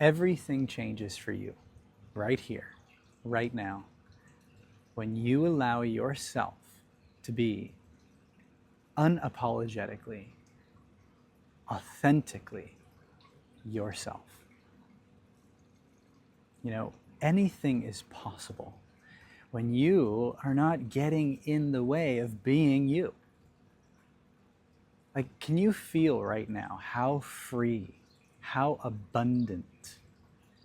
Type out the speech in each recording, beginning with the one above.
Everything changes for you right here, right now, when you allow yourself to be unapologetically, authentically yourself. You know, anything is possible when you are not getting in the way of being you. Like, can you feel right now how free, how abundant,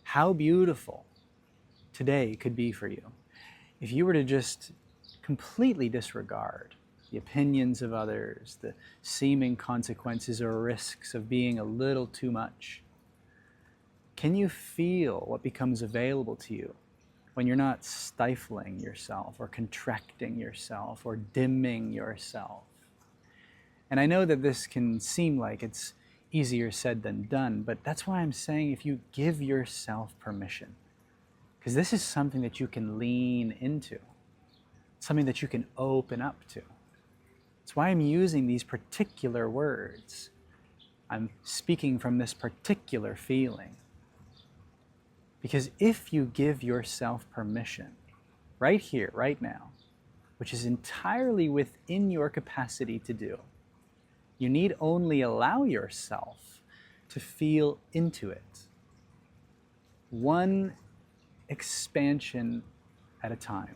how beautiful today could be for you if you were to just completely disregard the opinions of others, the seeming consequences or risks of being a little too much? Can you feel what becomes available to you when you're not stifling yourself or contracting yourself or dimming yourself? And I know that this can seem like it's easier said than done, but that's why I'm saying if you give yourself permission, because this is something that you can lean into, something that you can open up to. That's why I'm using these particular words. I'm speaking from this particular feeling. Because if you give yourself permission, right here, right now, which is entirely within your capacity to do, you need only allow yourself to feel into it. One expansion at a time.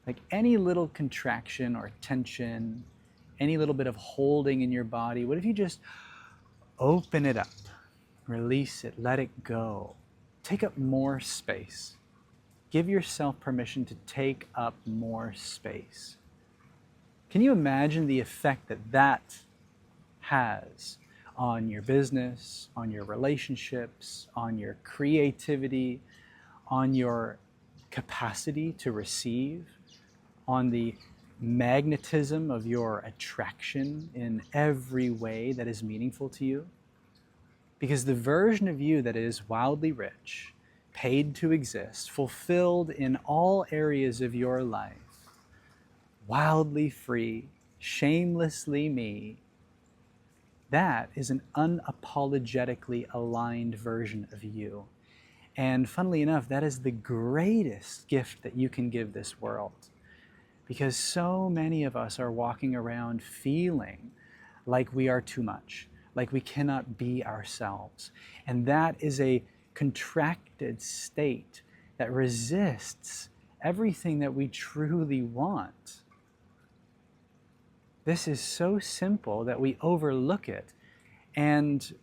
Like any little contraction or tension, any little bit of holding in your body, what if you just open it up, release it, let it go, take up more space. Give yourself permission to take up more space. Can you imagine the effect that that has on your business, on your relationships, on your creativity, on your capacity to receive, on the magnetism of your attraction in every way that is meaningful to you? Because the version of you that is wildly rich, paid to exist, fulfilled in all areas of your life, wildly free, shamelessly me, that is an unapologetically aligned version of you. And funnily enough, that is the greatest gift that you can give this world. Because so many of us are walking around feeling like we are too much, like we cannot be ourselves. And that is a contracted state that resists everything that we truly want. This is so simple that we overlook it, and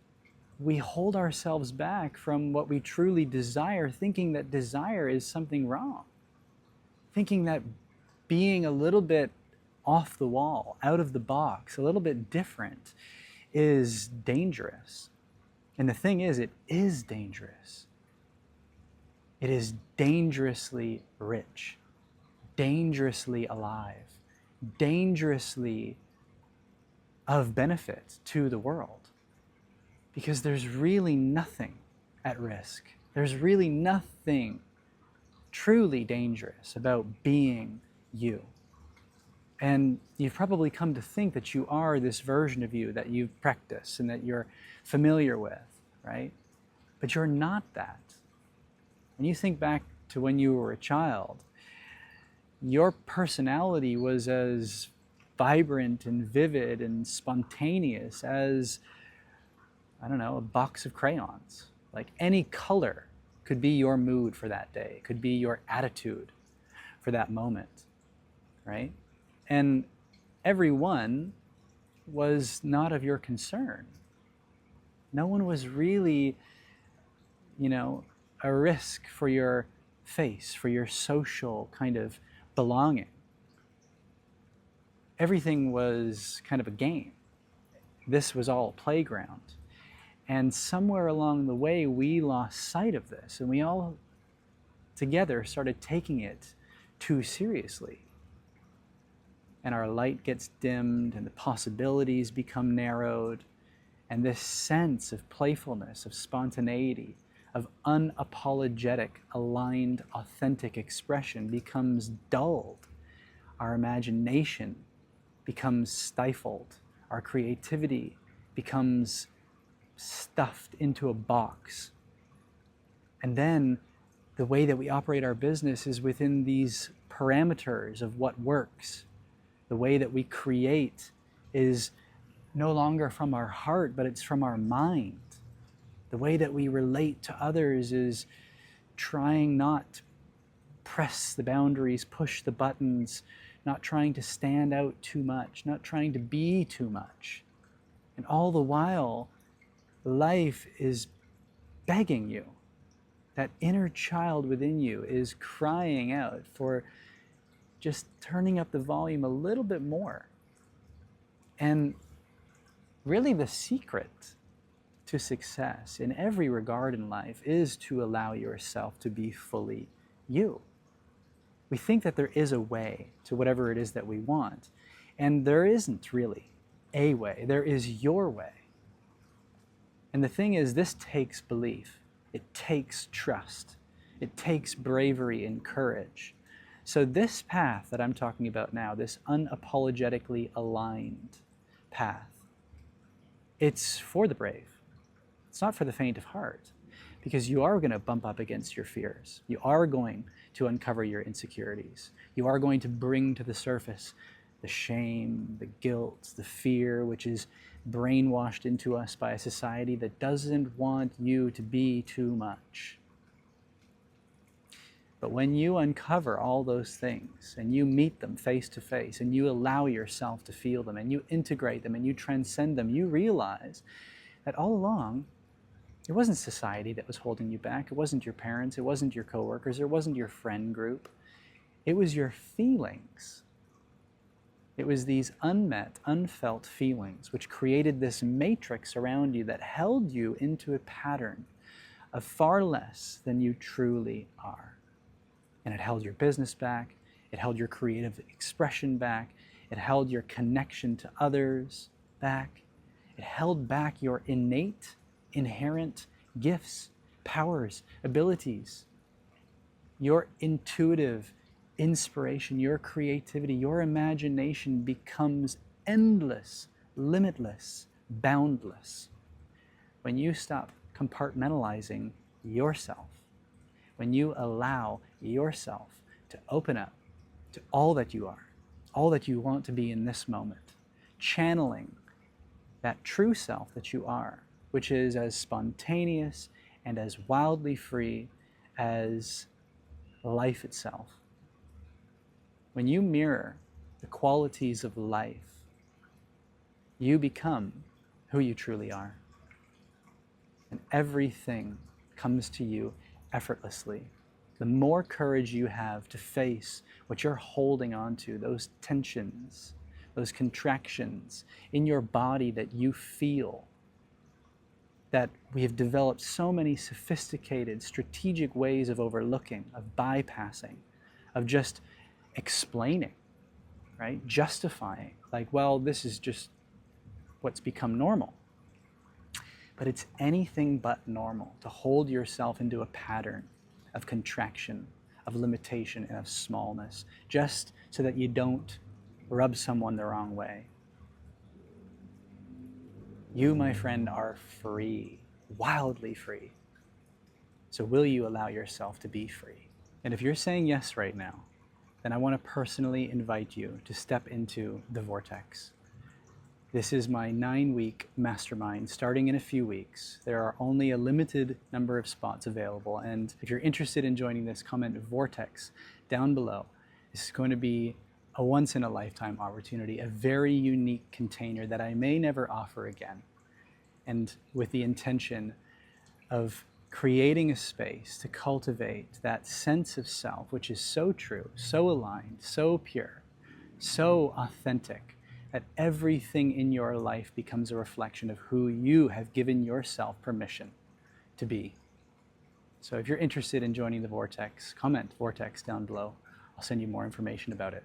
we hold ourselves back from what we truly desire, thinking that desire is something wrong, thinking that being a little bit off the wall, out of the box, a little bit different is dangerous. And the thing is, it is dangerous. It is dangerously rich, dangerously alive, dangerously of benefit to the world. Because there's really nothing at risk. There's really nothing truly dangerous about being you. And you've probably come to think that you are this version of you that you practice and that you're familiar with, right? But you're not that. When you think back to when you were a child, your personality was as vibrant and vivid and spontaneous as, I don't know, a box of crayons. Like any color could be your mood for that day, could be your attitude for that moment, right? And everyone was not of your concern. No one was really, a risk for your face, for your social kind of belonging. Everything was kind of a game. This was all a playground. And somewhere along the way, we lost sight of this, and we all together started taking it too seriously. And our light gets dimmed, and the possibilities become narrowed, and this sense of playfulness, of spontaneity, of unapologetic, aligned, authentic expression becomes dulled. Our imagination becomes stifled. Our creativity becomes stuffed into a box. And then the way that we operate our business is within these parameters of what works. The way that we create is no longer from our heart, but it's from our mind. The way that we relate to others is trying not to press the boundaries, push the buttons, not trying to stand out too much, not trying to be too much. And all the while, life is begging you. That inner child within you is crying out for just turning up the volume a little bit more. And really the secret to success in every regard in life is to allow yourself to be fully you. We think that there is a way to whatever it is that we want, and there isn't really a way. There is your way. And the thing is, this takes belief. It takes trust. It takes bravery and courage. So this path that I'm talking about now, this unapologetically aligned path, it's for the brave. It's not for the faint of heart, because you are going to bump up against your fears. You are going to uncover your insecurities. You are going to bring to the surface the shame, the guilt, the fear, which is brainwashed into us by a society that doesn't want you to be too much. But when you uncover all those things and you meet them face to face and you allow yourself to feel them and you integrate them and you transcend them, you realize that all along, it wasn't society that was holding you back. It wasn't your parents. It wasn't your coworkers. It wasn't your friend group. It was your feelings. It was these unmet, unfelt feelings which created this matrix around you that held you into a pattern of far less than you truly are. And it held your business back. It held your creative expression back. It held your connection to others back. It held back your innate, inherent gifts, powers, abilities, your intuitive inspiration, your creativity, your imagination becomes endless, limitless, boundless when you stop compartmentalizing yourself, when you allow yourself to open up to all that you are, all that you want to be in this moment, channeling that true self that you are, which is as spontaneous and as wildly free as life itself. When you mirror the qualities of life, you become who you truly are. And everything comes to you effortlessly. The more courage you have to face what you're holding on to, those tensions, those contractions in your body that you feel, that we have developed so many sophisticated, strategic ways of overlooking, of bypassing, of just explaining, right? Justifying, like, well, this is just what's become normal. But it's anything but normal to hold yourself into a pattern of contraction, of limitation, and of smallness, just so that you don't rub someone the wrong way. You, my friend, are free, wildly free. So will you allow yourself to be free? And if you're saying yes right now, then I want to personally invite you to step into the vortex. This is my 9-week mastermind starting in a few weeks. There are only a limited number of spots available, and if you're interested in joining this, comment vortex down below. This is going to be a once-in-a-lifetime opportunity, a very unique container that I may never offer again, and with the intention of creating a space to cultivate that sense of self, which is so true, so aligned, so pure, so authentic, that everything in your life becomes a reflection of who you have given yourself permission to be. So if you're interested in joining the vortex, comment vortex down below. I'll send you more information about it.